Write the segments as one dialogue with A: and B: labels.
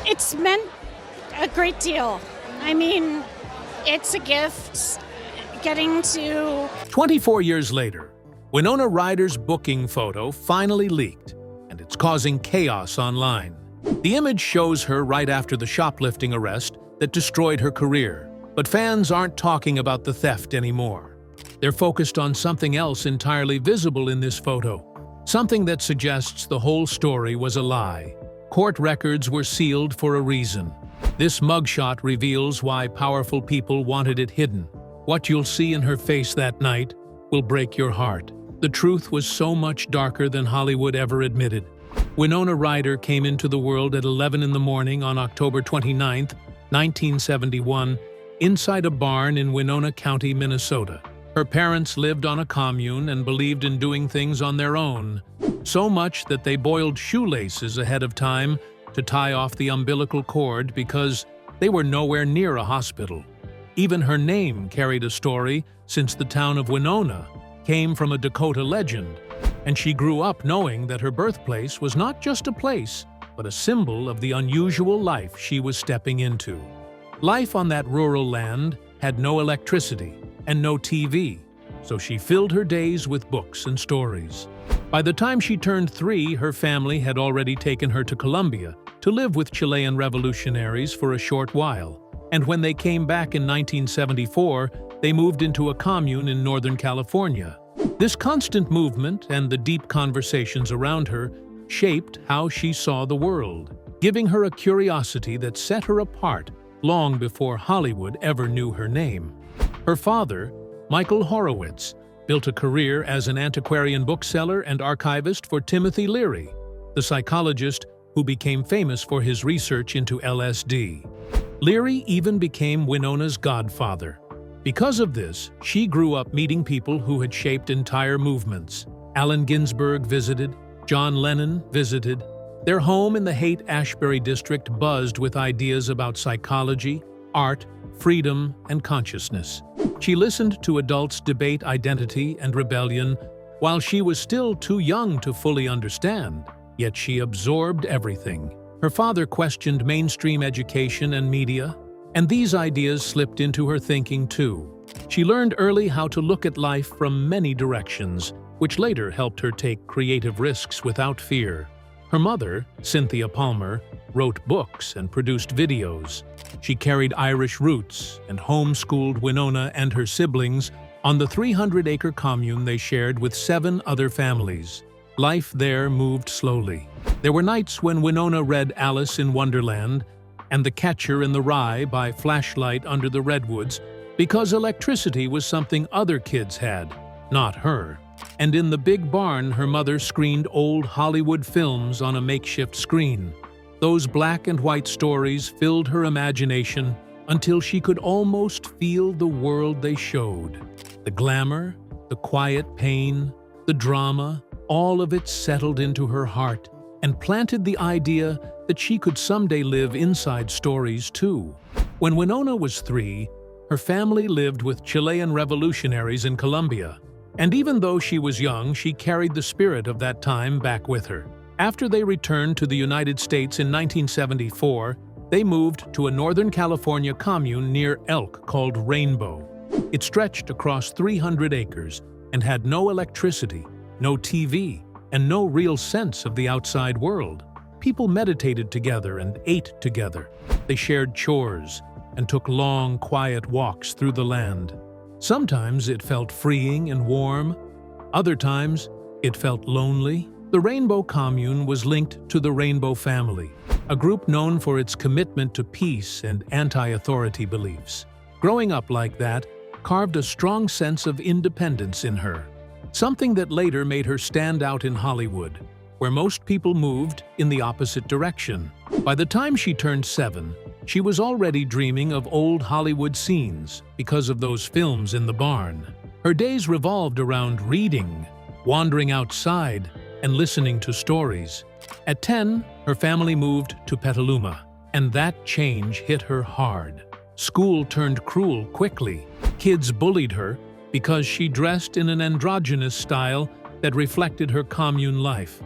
A: It's meant a great deal. I mean, it's a gift getting to
B: 24 years later, Winona Ryder's booking photo finally leaked, and it's causing chaos online. The image shows her right after the shoplifting arrest that destroyed her career. But fans aren't talking about the theft anymore. They're focused on something else entirely visible in this photo, something that suggests the whole story was a lie. Court records were sealed for a reason. This mugshot reveals why powerful people wanted it hidden. What you'll see in her face that night will break your heart. The truth was so much darker than Hollywood ever admitted. Winona Ryder came into the world at 11 in the morning on October 29, 1971, inside a barn in Winona County, Minnesota. Her parents lived on a commune and believed in doing things on their own, so much that they boiled shoelaces ahead of time to tie off the umbilical cord because they were nowhere near a hospital. Even her name carried a story, since the town of Winona came from a Dakota legend, and she grew up knowing that her birthplace was not just a place, but a symbol of the unusual life she was stepping into. Life on that rural land had no electricity and no TV, so she filled her days with books and stories. By the time she turned 3, her family had already taken her to Colombia to live with Chilean revolutionaries for a short while, and when they came back in 1974, they moved into a commune in Northern California. This constant movement and the deep conversations around her shaped how she saw the world, giving her a curiosity that set her apart long before Hollywood ever knew her name. Her father, Michael Horowitz, built a career as an antiquarian bookseller and archivist for Timothy Leary, the psychologist who became famous for his research into LSD. Leary even became Winona's godfather. Because of this, she grew up meeting people who had shaped entire movements. Allen Ginsberg visited, John Lennon visited. Their home in the Haight-Ashbury district buzzed with ideas about psychology, art, freedom, and consciousness. She listened to adults debate identity and rebellion while she was still too young to fully understand, yet she absorbed everything. Her father questioned mainstream education and media, and these ideas slipped into her thinking too. She learned early how to look at life from many directions, which later helped her take creative risks without fear. Her mother, Cynthia Palmer, wrote books and produced videos. She carried Irish roots and homeschooled Winona and her siblings on the 300-acre commune they shared with 7 other families. Life there moved slowly. There were nights when Winona read Alice in Wonderland and The Catcher in the Rye by flashlight under the redwoods because electricity was something other kids had, not her. And in the big barn, her mother screened old Hollywood films on a makeshift screen. Those black and white stories filled her imagination until she could almost feel the world they showed. The glamour, the quiet pain, the drama, all of it settled into her heart and planted the idea that she could someday live inside stories too. When Winona was 3, her family lived with Chilean revolutionaries in Colombia. And even though she was young, she carried the spirit of that time back with her. After they returned to the United States in 1974, they moved to a Northern California commune near Elk called Rainbow. It stretched across 300 acres and had no electricity, no TV, and no real sense of the outside world. People meditated together and ate together. They shared chores and took long, quiet walks through the land. Sometimes it felt freeing and warm. Other times, it felt lonely. The Rainbow Commune was linked to the Rainbow family, a group known for its commitment to peace and anti-authority beliefs. Growing up like that carved a strong sense of independence in her, something that later made her stand out in Hollywood, where most people moved in the opposite direction. By the time she turned 7, she was already dreaming of old Hollywood scenes because of those films in the barn. Her days revolved around reading, wandering outside, and listening to stories. At 10, her family moved to Petaluma, and that change hit her hard. School turned cruel quickly. Kids bullied her because she dressed in an androgynous style that reflected her commune life.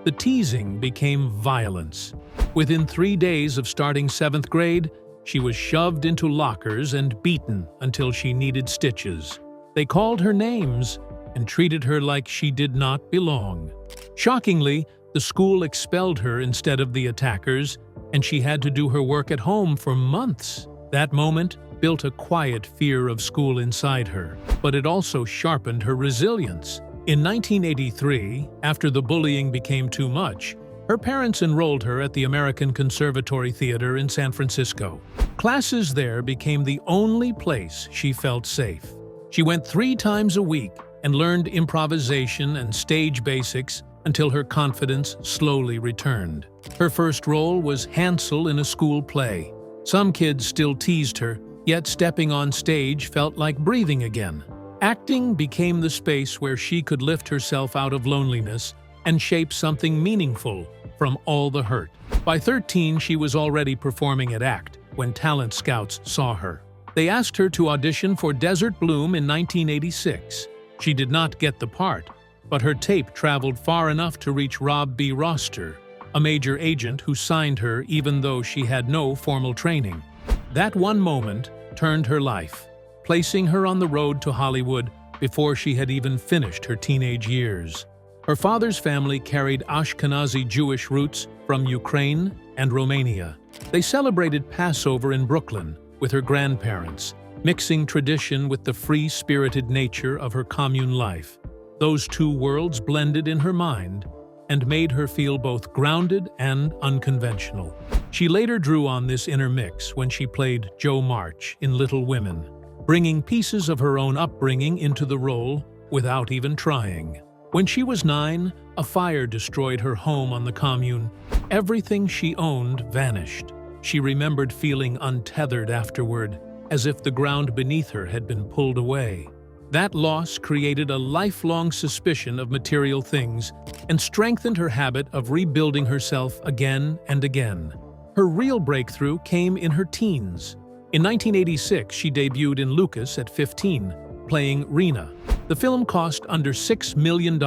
B: The teasing became violence. Within 3 days of starting 7th grade, she was shoved into lockers and beaten until she needed stitches. They called her names and treated her like she did not belong. Shockingly, the school expelled her instead of the attackers, and she had to do her work at home for months. That moment built a quiet fear of school inside her, but it also sharpened her resilience. In 1983, after the bullying became too much, her parents enrolled her at the American Conservatory Theater in San Francisco. Classes there became the only place she felt safe. She went 3 times a week and learned improvisation and stage basics until her confidence slowly returned. Her first role was Hansel in a school play. Some kids still teased her, yet stepping on stage felt like breathing again. Acting became the space where she could lift herself out of loneliness and shape something meaningful from all the hurt. By 13, she was already performing at ACT when talent scouts saw her. They asked her to audition for Desert Bloom in 1986. She did not get the part, but her tape traveled far enough to reach Rob B. Roster, a major agent who signed her even though she had no formal training. That one moment turned her life, placing her on the road to Hollywood before she had even finished her teenage years. Her father's family carried Ashkenazi Jewish roots from Ukraine and Romania. They celebrated Passover in Brooklyn with her grandparents, mixing tradition with the free-spirited nature of her commune life. Those two worlds blended in her mind and made her feel both grounded and unconventional. She later drew on this inner mix when she played Jo March in Little Women, bringing pieces of her own upbringing into the role without even trying. When she was 9, a fire destroyed her home on the commune. Everything she owned vanished. She remembered feeling untethered afterward, as if the ground beneath her had been pulled away. That loss created a lifelong suspicion of material things and strengthened her habit of rebuilding herself again and again. Her real breakthrough came in her teens. In 1986, she debuted in Lucas at 15, playing Rena. The film cost under $6 million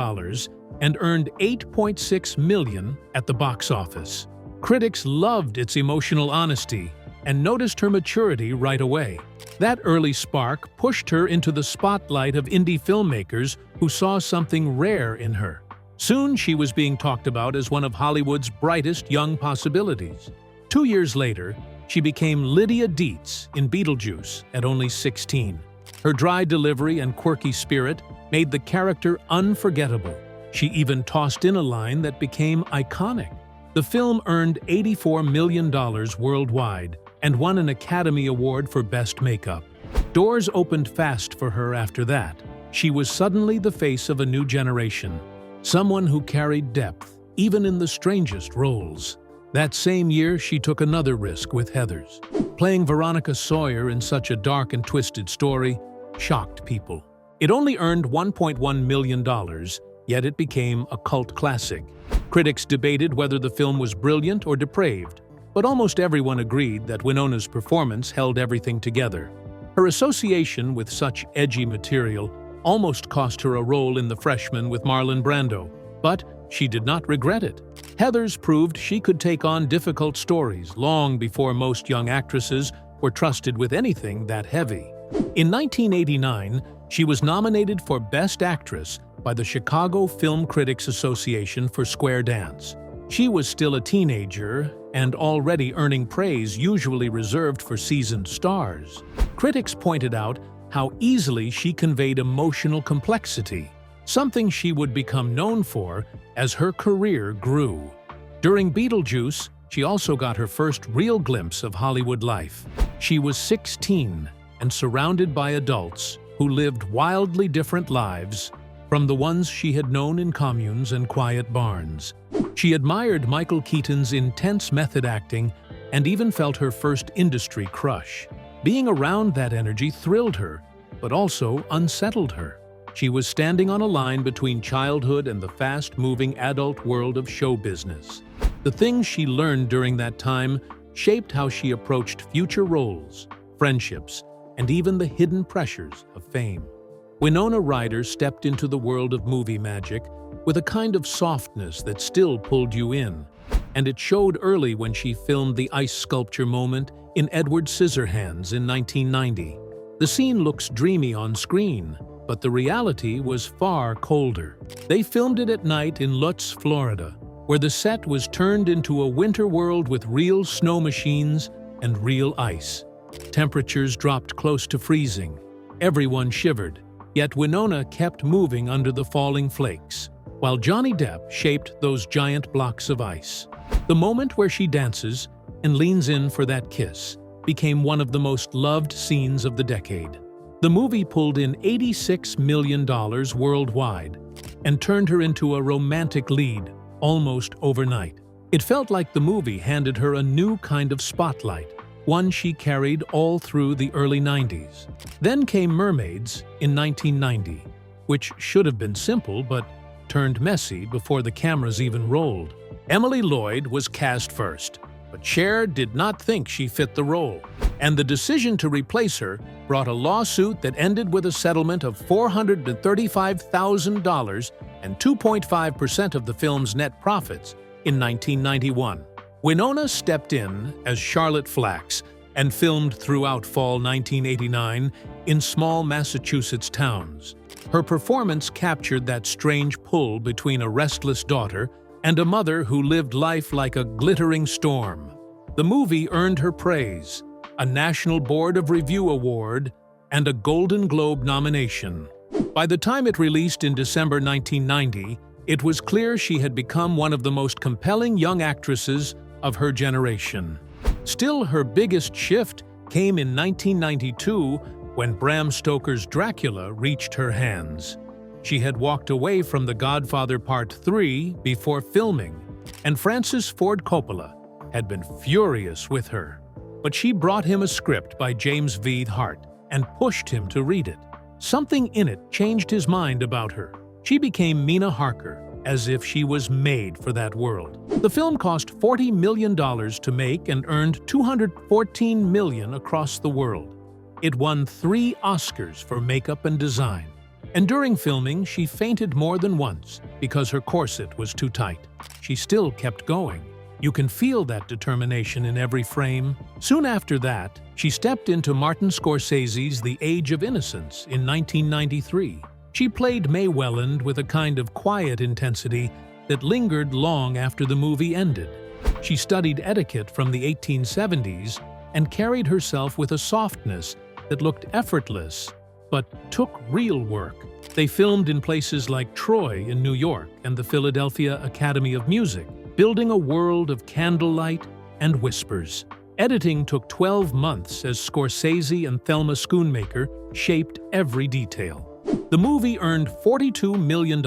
B: and earned $8.6 million at the box office. Critics loved its emotional honesty and noticed her maturity right away. That early spark pushed her into the spotlight of indie filmmakers who saw something rare in her. Soon she was being talked about as one of Hollywood's brightest young possibilities. 2 years later, she became Lydia Dietz in Beetlejuice at only 16. Her dry delivery and quirky spirit made the character unforgettable. She even tossed in a line that became iconic. The film earned $84 million worldwide and won an Academy Award for Best Makeup. Doors opened fast for her after that. She was suddenly the face of a new generation, someone who carried depth, even in the strangest roles. That same year, she took another risk with Heathers. Playing Veronica Sawyer in such a dark and twisted story shocked people. It only earned $1.1 million, yet it became a cult classic. Critics debated whether the film was brilliant or depraved, but almost everyone agreed that Winona's performance held everything together. Her association with such edgy material almost cost her a role in The Freshman with Marlon Brando, but she did not regret it. Heathers proved she could take on difficult stories long before most young actresses were trusted with anything that heavy. In 1989, she was nominated for Best Actress by the Chicago Film Critics Association for Square Dance. She was still a teenager and already earning praise usually reserved for seasoned stars. Critics pointed out how easily she conveyed emotional complexity, something she would become known for as her career grew. During Beetlejuice, she also got her first real glimpse of Hollywood life. She was 16 and surrounded by adults who lived wildly different lives from the ones she had known in communes and quiet barns. She admired Michael Keaton's intense method acting and even felt her first industry crush. Being around that energy thrilled her, but also unsettled her. She was standing on a line between childhood and the fast-moving adult world of show business. The things she learned during that time shaped how she approached future roles, friendships, and even the hidden pressures of fame. Winona Ryder stepped into the world of movie magic with a kind of softness that still pulled you in. and it showed early when she filmed the ice sculpture moment in Edward Scissorhands in 1990. The scene looks dreamy on screen, but the reality was far colder. They filmed it at night in Lutz, Florida, where the set was turned into a winter world with real snow machines and real ice. Temperatures dropped close to freezing. Everyone shivered, yet Winona kept moving under the falling flakes, while Johnny Depp shaped those giant blocks of ice. The moment where she dances and leans in for that kiss became one of the most loved scenes of the decade. The movie pulled in $86 million worldwide and turned her into a romantic lead almost overnight. It felt like the movie handed her a new kind of spotlight, one she carried all through the early 90s. Then came Mermaids in 1990, which should have been simple but turned messy before the cameras even rolled. Emily Lloyd was cast first, but Cher did not think she fit the role, and the decision to replace her brought a lawsuit that ended with a settlement of $435,000 and 2.5% of the film's net profits in 1991. Winona stepped in as Charlotte Flax and filmed throughout fall 1989 in small Massachusetts towns. Her performance captured that strange pull between a restless daughter and a mother who lived life like a glittering storm. The movie earned her praise, a National Board of Review award, and a Golden Globe nomination. By the time it released in December 1990, it was clear she had become one of the most compelling young actresses of her generation. Still, her biggest shift came in 1992 when Bram Stoker's Dracula reached her hands. She had walked away from The Godfather Part 3 before filming, and Francis Ford Coppola had been furious with her. But she brought him a script by James V. Hart and pushed him to read it. Something in it changed his mind about her. She became Mina Harker, as if she was made for that world. The film cost $40 million to make and earned $214 million across the world. It won 3 Oscars for makeup and design. And during filming, she fainted more than once because her corset was too tight. She still kept going. You can feel that determination in every frame. Soon after that, she stepped into Martin Scorsese's The Age of Innocence in 1993. She played May Welland with a kind of quiet intensity that lingered long after the movie ended. She studied etiquette from the 1870s and carried herself with a softness that looked effortless but took real work. They filmed in places like Troy in New York and the Philadelphia Academy of Music, building a world of candlelight and whispers. Editing took 12 months as Scorsese and Thelma Schoonmaker shaped every detail. The movie earned $42 million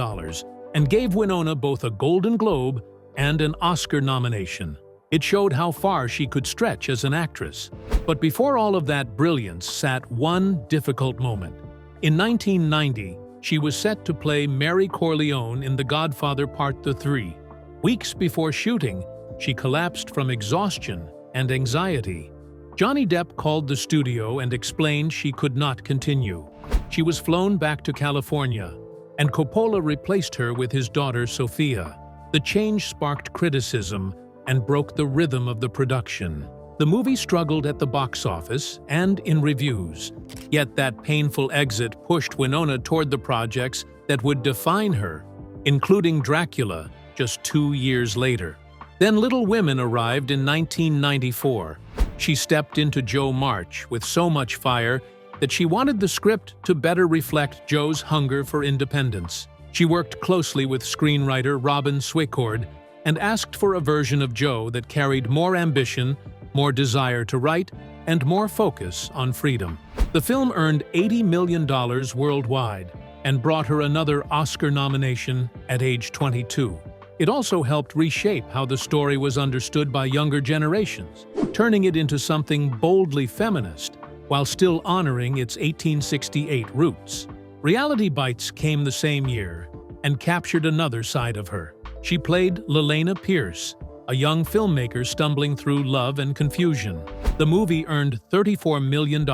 B: and gave Winona both a Golden Globe and an Oscar nomination. It showed how far she could stretch as an actress. But before all of that brilliance sat one difficult moment. In 1990, she was set to play Mary Corleone in The Godfather Part 3. Weeks before shooting, she collapsed from exhaustion and anxiety. Johnny Depp called the studio and explained she could not continue. She was flown back to California, and Coppola replaced her with his daughter Sophia. The change sparked criticism and broke the rhythm of the production. The movie struggled at the box office and in reviews, yet that painful exit pushed Winona toward the projects that would define her, including Dracula just 2 years later. Then Little Women arrived in 1994. She stepped into Joe March with so much fire that she wanted the script to better reflect Joe's hunger for independence. She worked closely with screenwriter Robin Swicord and asked for a version of Joe that carried more ambition, more desire to write, and more focus on freedom. The film earned $80 million worldwide and brought her another Oscar nomination at age 22. It also helped reshape how the story was understood by younger generations, turning it into something boldly feminist while still honoring its 1868 roots. Reality Bites came the same year and captured another side of her. She played Lelena Pierce, a young filmmaker stumbling through love and confusion. The movie earned $34 million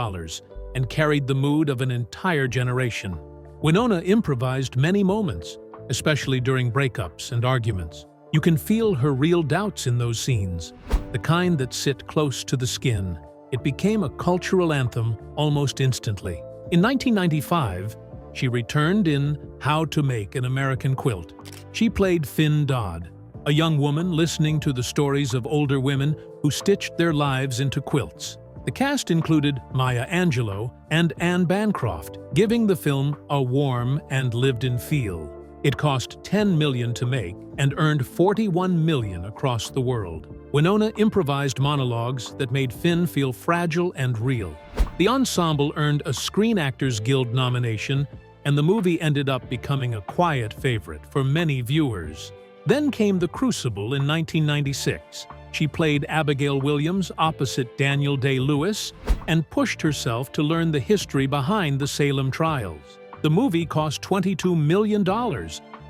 B: and carried the mood of an entire generation. Winona improvised many moments, especially during breakups and arguments. You can feel her real doubts in those scenes, the kind that sit close to the skin. It became a cultural anthem almost instantly. In 1995, she returned in How to Make an American Quilt. She played Finn Dodd, a young woman listening to the stories of older women who stitched their lives into quilts. The cast included Maya Angelou and Anne Bancroft, giving the film a warm and lived-in feel. It cost $10 million to make and earned $41 million across the world. Winona improvised monologues that made Finn feel fragile and real. The ensemble earned a Screen Actors Guild nomination, and the movie ended up becoming a quiet favorite for many viewers. Then came The Crucible in 1996. She played Abigail Williams opposite Daniel Day-Lewis and pushed herself to learn the history behind the Salem trials. The movie cost $22 million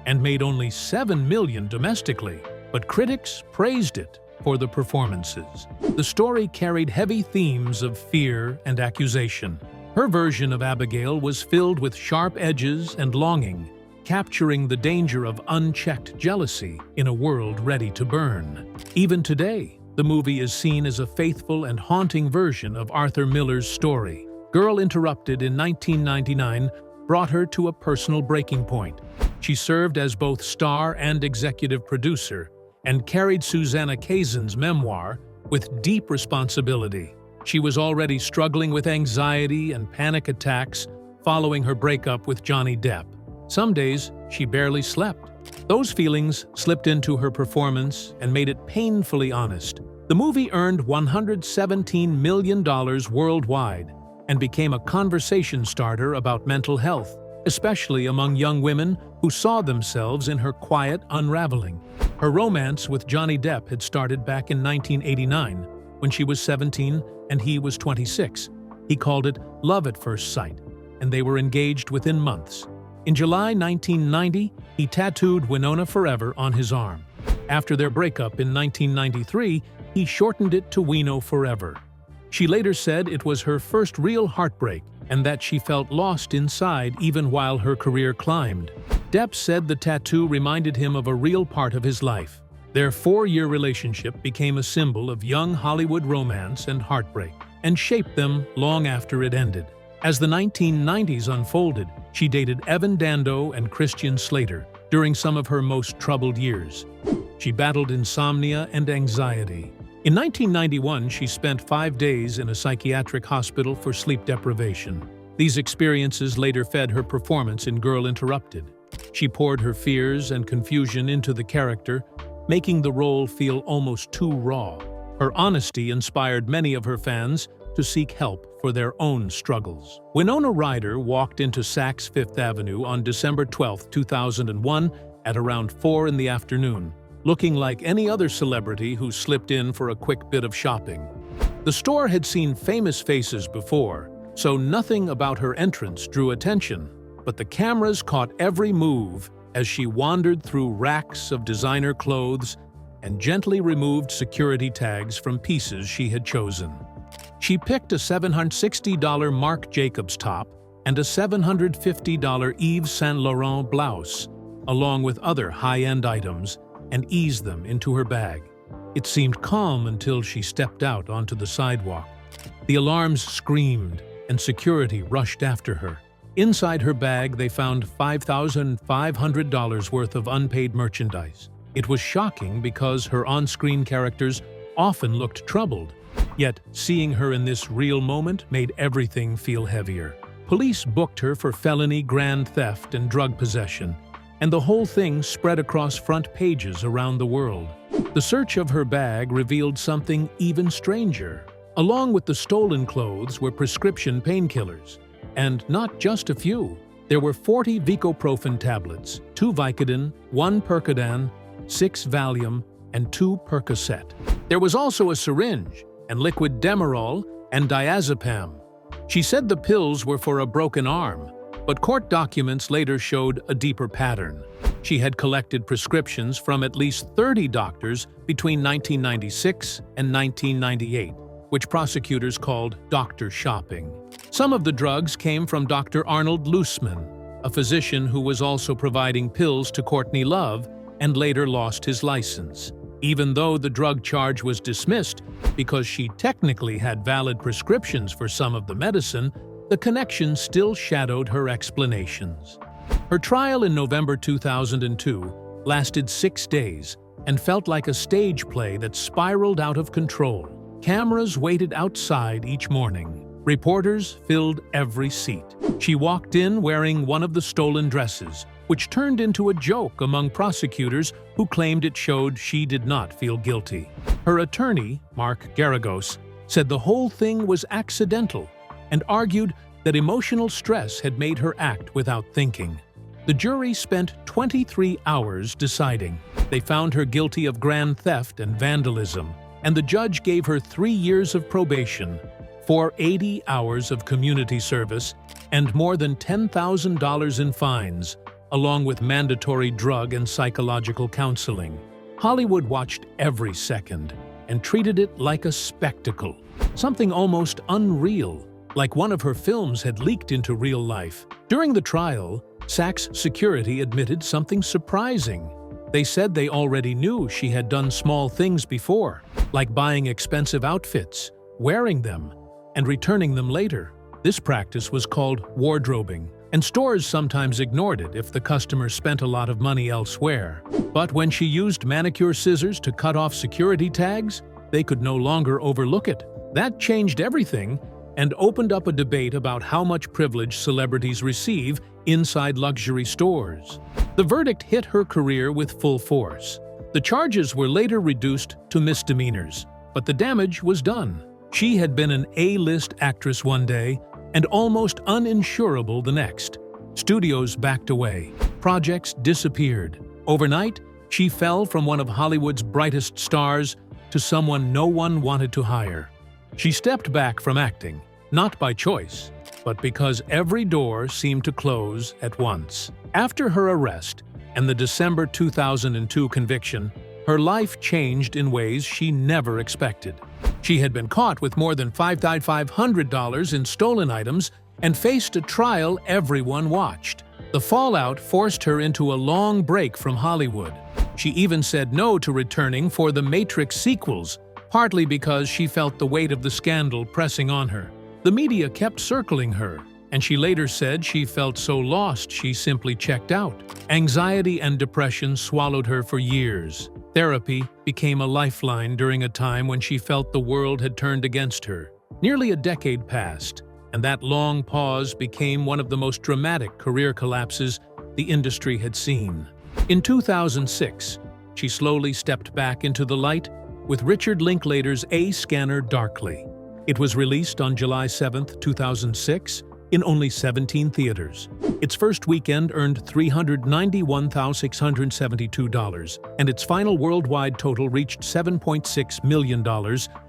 B: and made only $7 million domestically, but critics praised it for the performances. The story carried heavy themes of fear and accusation. Her version of Abigail was filled with sharp edges and longing, capturing the danger of unchecked jealousy in a world ready to burn. Even today, the movie is seen as a faithful and haunting version of Arthur Miller's story. Girl Interrupted in 1999 brought her to a personal breaking point. She served as both star and executive producer and carried Susanna Kazan's memoir with deep responsibility. She was already struggling with anxiety and panic attacks following her breakup with Johnny Depp. Some days, she barely slept. Those feelings slipped into her performance and made it painfully honest. The movie earned $117 million worldwide and became a conversation starter about mental health, especially among young women who saw themselves in her quiet unraveling. Her romance with Johnny Depp had started back in 1989, when she was 17 and he was 26. He called it love at first sight, and they were engaged within months. In July 1990, he tattooed Winona Forever on his arm. After their breakup in 1993, he shortened it to Wino Forever. She later said it was her first real heartbreak and that she felt lost inside even while her career climbed. Depp said the tattoo reminded him of a real part of his life. Their 4-year relationship became a symbol of young Hollywood romance and heartbreak, and shaped them long after it ended. As the 1990s unfolded, she dated Evan Dando and Christian Slater during some of her most troubled years. She battled insomnia and anxiety. In 1991, she spent 5 days in a psychiatric hospital for sleep deprivation. These experiences later fed her performance in Girl Interrupted. She poured her fears and confusion into the character, making the role feel almost too raw. Her honesty inspired many of her fans to seek help for their own struggles. Winona Ryder walked into Saks Fifth Avenue on December 12, 2001 at around 4 in the afternoon, looking like any other celebrity who slipped in for a quick bit of shopping. The store had seen famous faces before, so nothing about her entrance drew attention, but the cameras caught every move as she wandered through racks of designer clothes and gently removed security tags from pieces she had chosen. She picked a $760 Marc Jacobs top and a $750 Yves Saint Laurent blouse, along with other high-end items, and eased them into her bag. It seemed calm until she stepped out onto the sidewalk. The alarms screamed, and security rushed after her. Inside her bag, they found $5,500 worth of unpaid merchandise. It was shocking because her on-screen characters often looked troubled, yet seeing her in this real moment made everything feel heavier. Police booked her for felony grand theft and drug possession, and the whole thing spread across front pages around the world. The search of her bag revealed something even stranger. Along with the stolen clothes were prescription painkillers, and not just a few. There were 40 Vicoprofen tablets, 2 Vicodin, 1 Percodan, 6 Valium, and 2 Percocet. There was also a syringe, and liquid Demerol and diazepam. She said the pills were for a broken arm, but court documents later showed a deeper pattern. She had collected prescriptions from at least 30 doctors between 1996 and 1998, which prosecutors called doctor shopping. Some of the drugs came from Dr. Arnold Loosman, a physician who was also providing pills to Courtney Love and later lost his license. Even though the drug charge was dismissed because she technically had valid prescriptions for some of the medicine, the connection still shadowed her explanations. Her trial in November 2002 lasted 6 days and felt like a stage play that spiraled out of control. Cameras waited outside each morning. Reporters filled every seat. She walked in wearing one of the stolen dresses, which turned into a joke among prosecutors who claimed it showed she did not feel guilty. Her attorney, Mark Garagos, said the whole thing was accidental and argued that emotional stress had made her act without thinking. The jury spent 23 hours deciding. They found her guilty of grand theft and vandalism, and the judge gave her 3 years of probation, 480 hours of community service, and more than $10,000 in fines, along with mandatory drug and psychological counseling. Hollywood watched every second and treated it like a spectacle, something almost unreal, like one of her films had leaked into real life. During the trial, Saks security admitted something surprising. They said they already knew she had done small things before, like buying expensive outfits, wearing them, and returning them later. This practice was called wardrobing, and stores sometimes ignored it if the customer spent a lot of money elsewhere. But when she used manicure scissors to cut off security tags, they could no longer overlook it. That changed everything and opened up a debate about how much privilege celebrities receive inside luxury stores. The verdict hit her career with full force. The charges were later reduced to misdemeanors, but the damage was done. She had been an A-list actress one day and almost uninsurable the next. Studios backed away. Projects disappeared. Overnight, she fell from one of Hollywood's brightest stars to someone no one wanted to hire. She stepped back from acting, not by choice, but because every door seemed to close at once. After her arrest and the December 2002 conviction, her life changed in ways she never expected. She had been caught with more than $5,500 in stolen items and faced a trial everyone watched. The fallout forced her into a long break from Hollywood. She even said no to returning for the Matrix sequels, partly because she felt the weight of the scandal pressing on her. The media kept circling her, and she later said she felt so lost she simply checked out. Anxiety and depression swallowed her for years. Therapy became a lifeline during a time when she felt the world had turned against her. Nearly a decade passed, and that long pause became one of the most dramatic career collapses the industry had seen. In 2006, she slowly stepped back into the light with Richard Linklater's A Scanner Darkly. It was released on July 7, 2006, in only 17 theaters. Its first weekend earned $391,672, and its final worldwide total reached $7.6 million,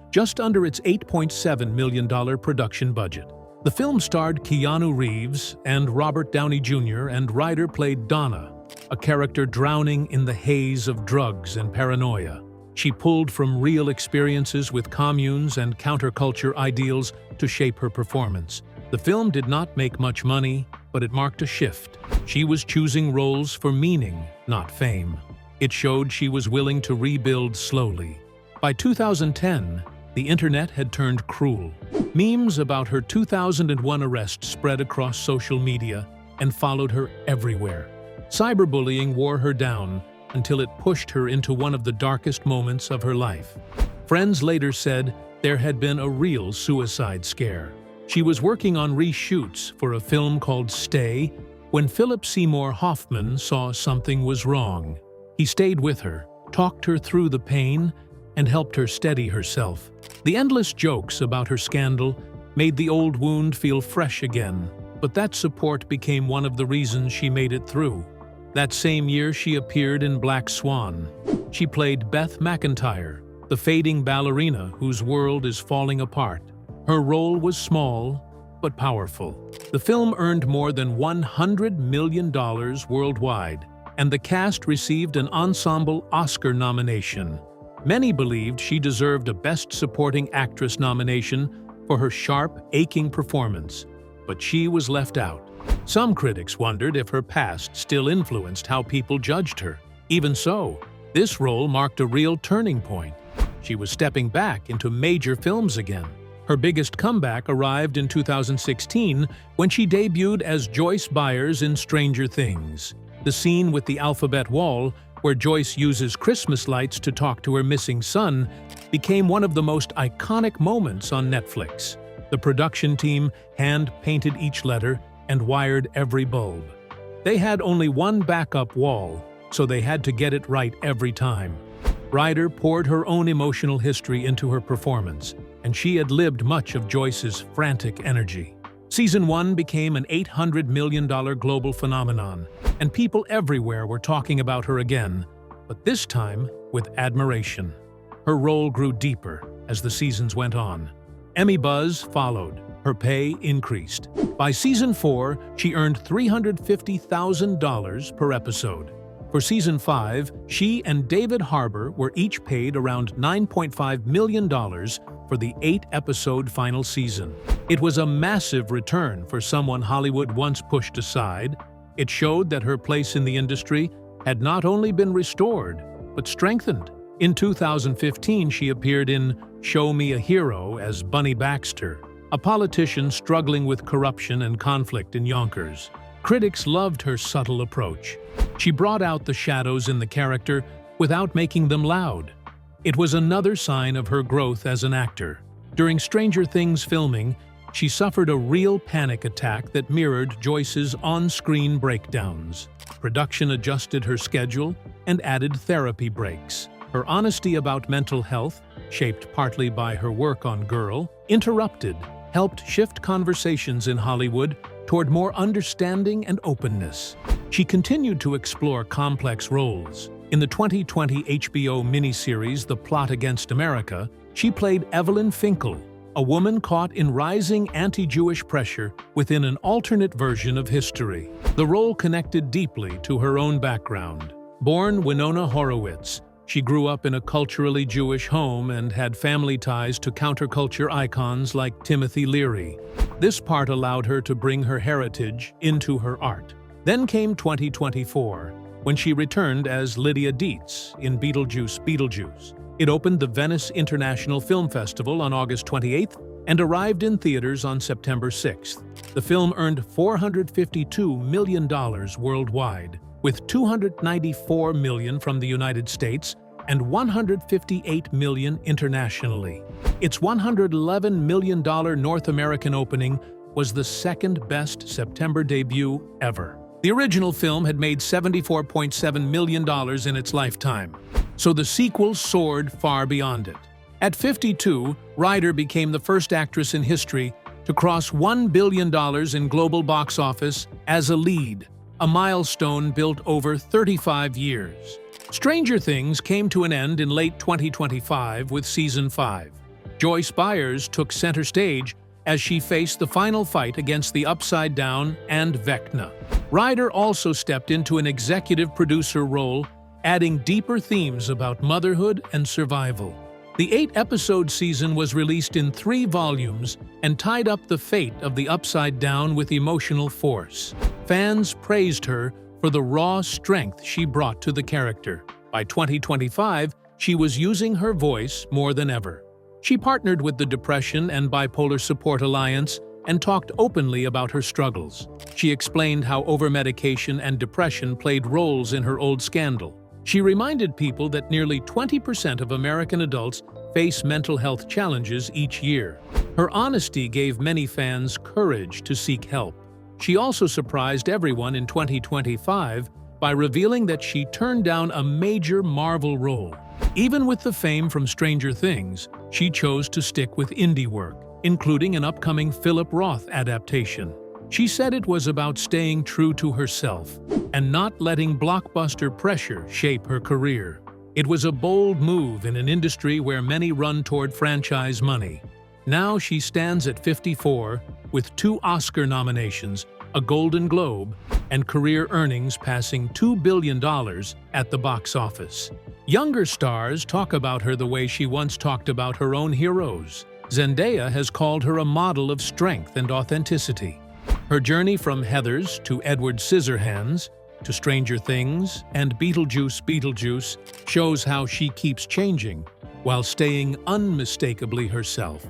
B: just under its $8.7 million production budget. The film starred Keanu Reeves and Robert Downey Jr., and Ryder played Donna, a character drowning in the haze of drugs and paranoia. She pulled from real experiences with communes and counterculture ideals to shape her performance. The film did not make much money, but it marked a shift. She was choosing roles for meaning, not fame. It showed she was willing to rebuild slowly. By 2010, the internet had turned cruel. Memes about her 2001 arrest spread across social media and followed her everywhere. Cyberbullying wore her down until it pushed her into one of the darkest moments of her life. Friends later said there had been a real suicide scare. She was working on reshoots for a film called Stay when Philip Seymour Hoffman saw something was wrong. He stayed with her, talked her through the pain, and helped her steady herself. The endless jokes about her scandal made the old wound feel fresh again, but that support became one of the reasons she made it through. That same year, she appeared in Black Swan. She played Beth McIntyre, the fading ballerina whose world is falling apart. Her role was small, but powerful. The film earned more than $100 million worldwide, and the cast received an Ensemble Oscar nomination. Many believed she deserved a Best Supporting Actress nomination for her sharp, aching performance, but she was left out. Some critics wondered if her past still influenced how people judged her. Even so, this role marked a real turning point. She was stepping back into major films again. Her biggest comeback arrived in 2016 when she debuted as Joyce Byers in Stranger Things. The scene with the alphabet wall, where Joyce uses Christmas lights to talk to her missing son, became one of the most iconic moments on Netflix. The production team hand-painted each letter and wired every bulb. They had only one backup wall, so they had to get it right every time. Ryder poured her own emotional history into her performance, and she had lived much of Joyce's frantic energy. Season 1 became an $800 million global phenomenon, and people everywhere were talking about her again, but this time with admiration. Her role grew deeper as the seasons went on. Emmy buzz followed. Her pay increased. By Season 4, she earned $350,000 per episode. For Season 5, she and David Harbour were each paid around $9.5 million for the 8-episode final season. It was a massive return for someone Hollywood once pushed aside. It showed that her place in the industry had not only been restored, but strengthened. In 2015, she appeared in Show Me a Hero as Bunny Baxter, a politician struggling with corruption and conflict in Yonkers. Critics loved her subtle approach. She brought out the shadows in the character without making them loud. It was another sign of her growth as an actor. During Stranger Things filming, she suffered a real panic attack that mirrored Joyce's on-screen breakdowns. Production adjusted her schedule and added therapy breaks. Her honesty about mental health, shaped partly by her work on Girl, Interrupted, helped shift conversations in Hollywood toward more understanding and openness. She continued to explore complex roles. In the 2020 HBO miniseries The Plot Against America, she played Evelyn Finkel, a woman caught in rising anti-Jewish pressure within an alternate version of history. The role connected deeply to her own background. Born Winona Horowitz, she grew up in a culturally Jewish home and had family ties to counterculture icons like Timothy Leary. This part allowed her to bring her heritage into her art. Then came 2024, when she returned as Lydia Dietz in Beetlejuice. It opened the Venice International Film Festival on August 28th and arrived in theaters on September 6th. The film earned $452 million worldwide, with $294 million from the United States and $158 million internationally. Its $111 million North American opening was the second-best September debut ever. The original film had made $74.7 million in its lifetime, so the sequel soared far beyond it. At 52, Ryder became the first actress in history to cross $1 billion in global box office as a lead, a milestone built over 35 years. Stranger Things came to an end in late 2025 with Season 5. Joyce Byers took center stage as she faced the final fight against the Upside Down and Vecna. Ryder also stepped into an executive producer role, adding deeper themes about motherhood and survival. The 8-episode season was released in 3 volumes and tied up the fate of the Upside Down with emotional force. Fans praised her for the raw strength she brought to the character. By 2025, she was using her voice more than ever. She partnered with the Depression and Bipolar Support Alliance and talked openly about her struggles. She explained how overmedication and depression played roles in her old scandal. She reminded people that nearly 20% of American adults face mental health challenges each year. Her honesty gave many fans courage to seek help. She also surprised everyone in 2025 by revealing that she turned down a major Marvel role. Even with the fame from Stranger Things, she chose to stick with indie work, including an upcoming Philip Roth adaptation. She said it was about staying true to herself and not letting blockbuster pressure shape her career. It was a bold move in an industry where many run toward franchise money. Now she stands at 54 with 2 Oscar nominations, a Golden Globe, and career earnings passing $2 billion at the box office. Younger stars talk about her the way she once talked about her own heroes. Zendaya has called her a model of strength and authenticity. Her journey from Heathers to Edward Scissorhands to Stranger Things and Beetlejuice shows how she keeps changing while staying unmistakably herself.